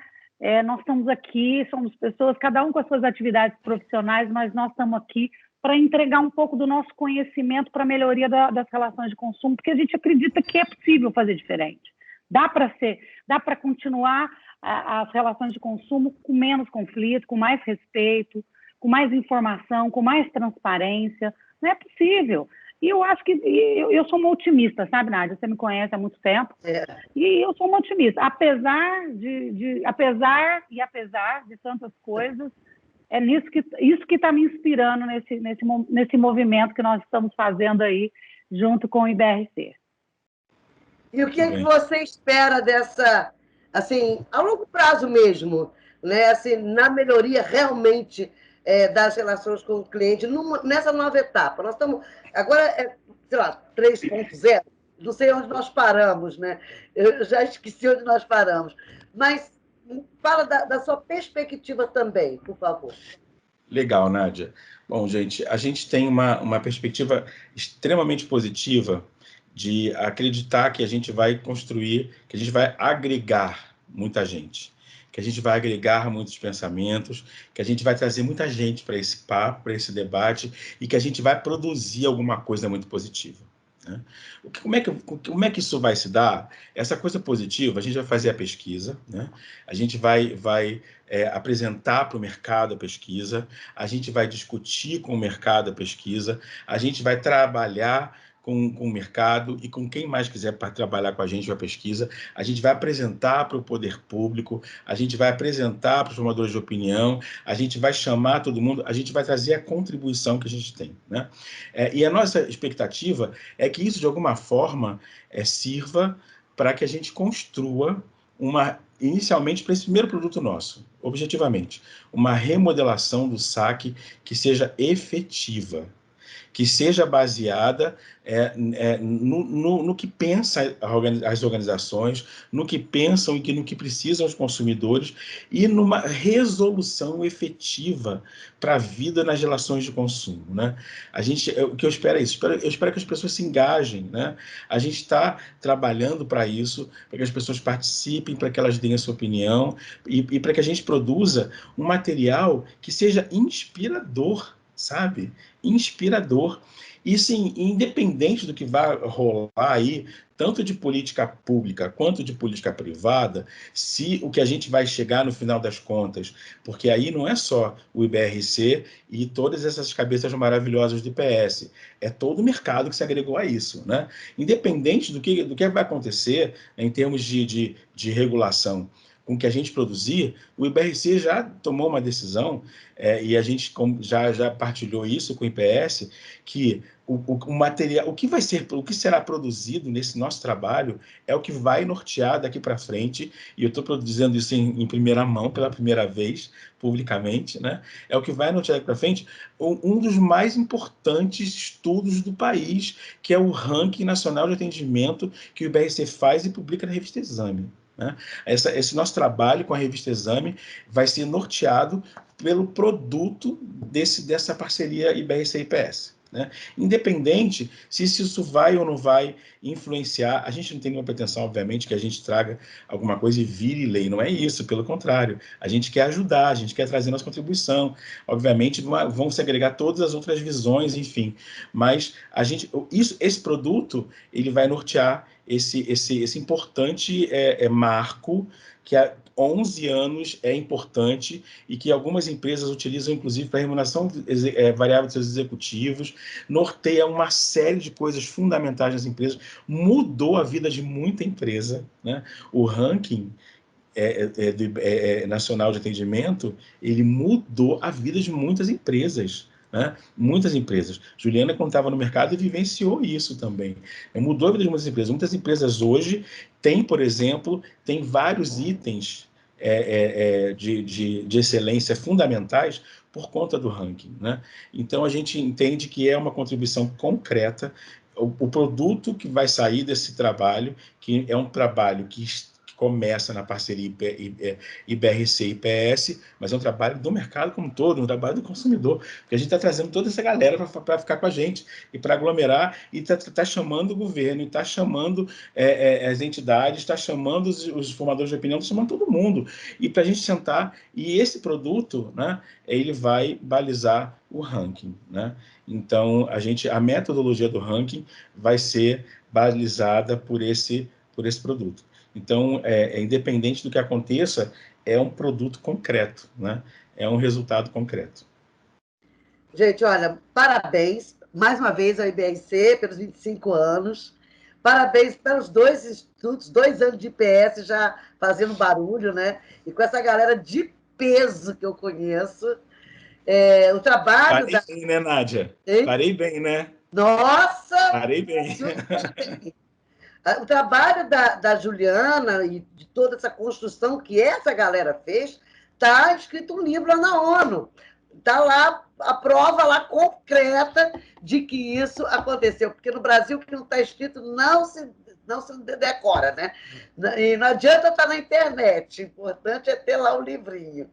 [SPEAKER 2] Nós estamos aqui, somos pessoas, cada um com as suas atividades profissionais, mas nós estamos aqui para entregar um pouco do nosso conhecimento para a melhoria das relações de consumo, porque a gente acredita que é possível fazer diferente. Dá para continuar as relações de consumo com menos conflito, com mais respeito, com mais informação, com mais transparência. Não é possível. E eu acho que eu sou uma otimista, sabe, Nádia? Você me conhece há muito tempo. E eu sou uma otimista. Apesar de tantas coisas, é isso que está me inspirando nesse movimento que nós estamos fazendo aí junto com o IBRC.
[SPEAKER 1] E o que você espera dessa, assim, a longo prazo mesmo, né? Assim, na melhoria realmente das relações com o cliente, nessa nova etapa? Nós estamos, agora, sei lá, 3.0, não sei onde nós paramos, né? Eu já esqueci onde nós paramos. Mas fala da sua perspectiva também, por favor.
[SPEAKER 3] Legal, Nádia. Bom, gente, a gente tem uma perspectiva extremamente positiva de acreditar que a gente vai construir, que a gente vai agregar muita gente, que a gente vai agregar muitos pensamentos, que a gente vai trazer muita gente para esse papo, para esse debate, e que a gente vai produzir alguma coisa muito positiva, né? Como é que isso vai se dar? Essa coisa positiva, a gente vai fazer a pesquisa, né? A gente vai apresentar para o mercado a pesquisa, a gente vai discutir com o mercado a pesquisa, a gente vai trabalhar com o mercado e com quem mais quiser para trabalhar com a gente a pesquisa, a gente vai apresentar para o poder público, a gente vai apresentar para os formadores de opinião, a gente vai chamar todo mundo, a gente vai trazer a contribuição que a gente tem, né? E a nossa expectativa é que isso, de alguma forma, sirva para que a gente construa inicialmente para esse primeiro produto nosso, objetivamente, uma remodelação do saque que seja efetiva, que seja baseada no que pensa as organizações, no que pensam e no que precisam os consumidores, e numa resolução efetiva para a vida nas relações de consumo, né? O que eu espero é isso. Eu espero que as pessoas se engajem, né? A gente está trabalhando para isso, para que as pessoas participem, para que elas deem a sua opinião e para que a gente produza um material que seja inspirador, sabe? Inspirador. E sim, independente do que vai rolar aí, tanto de política pública quanto de política privada, se o que a gente vai chegar no final das contas, porque aí não é só o IBRC e todas essas cabeças maravilhosas do IPS, é todo o mercado que se agregou a isso, né? Independente do que vai acontecer em termos de regulação com que a gente produzir, o IBRC já tomou uma decisão, e a gente já partilhou isso com o IPS, que o material, o que será produzido nesse nosso trabalho é o que vai nortear daqui para frente, e eu estou dizendo isso em primeira mão, pela primeira vez, publicamente, né? É o que vai nortear daqui para frente um dos mais importantes estudos do país, que é o Ranking Nacional de Atendimento que o IBRC faz e publica na revista Exame, né? Esse nosso trabalho com a revista Exame vai ser norteado pelo produto dessa parceria IBRC-IPS, né? Independente se isso vai ou não vai influenciar, a gente não tem nenhuma pretensão, obviamente, que a gente traga alguma coisa e vire lei, não é isso, pelo contrário, a gente quer ajudar, a gente quer trazer nossa contribuição, obviamente vão se agregar todas as outras visões, enfim, mas esse produto, ele vai nortear esse importante marco que há 11 anos é importante e que algumas empresas utilizam, inclusive, para remuneração variável dos seus executivos, norteia uma série de coisas fundamentais nas empresas, mudou a vida de muita empresa, né? O ranking nacional de atendimento, ele mudou a vida de muitas empresas, né? Muitas empresas. Juliana, quando estava no mercado, vivenciou isso também. Mudou a vida de muitas empresas. Muitas empresas hoje têm, por exemplo, tem vários itens de excelência fundamentais por conta do ranking, né? Então, a gente entende que é uma contribuição concreta. O produto que vai sair desse trabalho, que é um trabalho que começa na parceria IBRC e IPS, mas é um trabalho do mercado como um todo, um trabalho do consumidor, porque a gente está trazendo toda essa galera para ficar com a gente e para aglomerar, e está chamando o governo, está chamando as entidades, está chamando os formadores de opinião, está chamando todo mundo, e para a gente sentar, e esse produto, né, ele vai balizar o ranking, né? Então, a metodologia do ranking vai ser balizada por esse produto. Então, independente do que aconteça, é um produto concreto, né? É um resultado concreto.
[SPEAKER 1] Gente, olha, parabéns mais uma vez ao IBRC pelos 25 anos. Parabéns pelos 2 institutos, 2 anos de IPS já fazendo barulho, né? E com essa galera de peso que eu conheço. O trabalho
[SPEAKER 3] Parei bem, né, Nádia?
[SPEAKER 1] Hein?
[SPEAKER 3] Parei bem, né?
[SPEAKER 1] Nossa!
[SPEAKER 3] Parei bem.
[SPEAKER 1] O trabalho da Juliana e de toda essa construção que essa galera fez, está escrito um livro lá na ONU. Está lá a prova lá concreta de que isso aconteceu. Porque no Brasil, o que não está escrito não se decora, né? E não adianta estar na internet. O importante é ter lá o livrinho.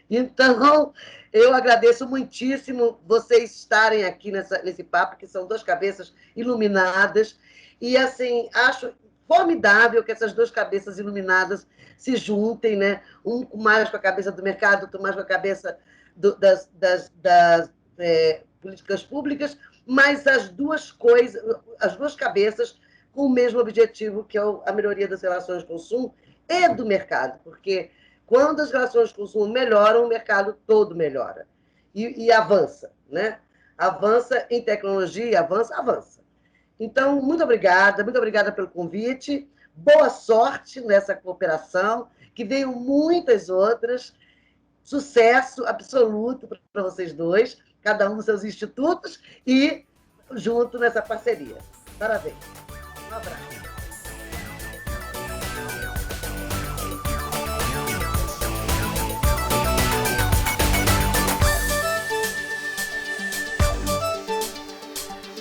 [SPEAKER 1] Então, eu agradeço muitíssimo vocês estarem aqui nesse papo, que são duas cabeças iluminadas, e, assim, acho formidável que essas duas cabeças iluminadas se juntem, né? Um mais com a cabeça do mercado, outro mais com a cabeça das políticas públicas, mas as duas cabeças com o mesmo objetivo, que é a melhoria das relações de consumo e do mercado, porque quando as relações de consumo melhoram, o mercado todo melhora e avança, né? Avança em tecnologia, avança. Então, muito obrigada pelo convite, boa sorte nessa cooperação, que venham muitas outras, sucesso absoluto para vocês dois, cada um nos seus institutos e junto nessa parceria. Parabéns. Um abraço.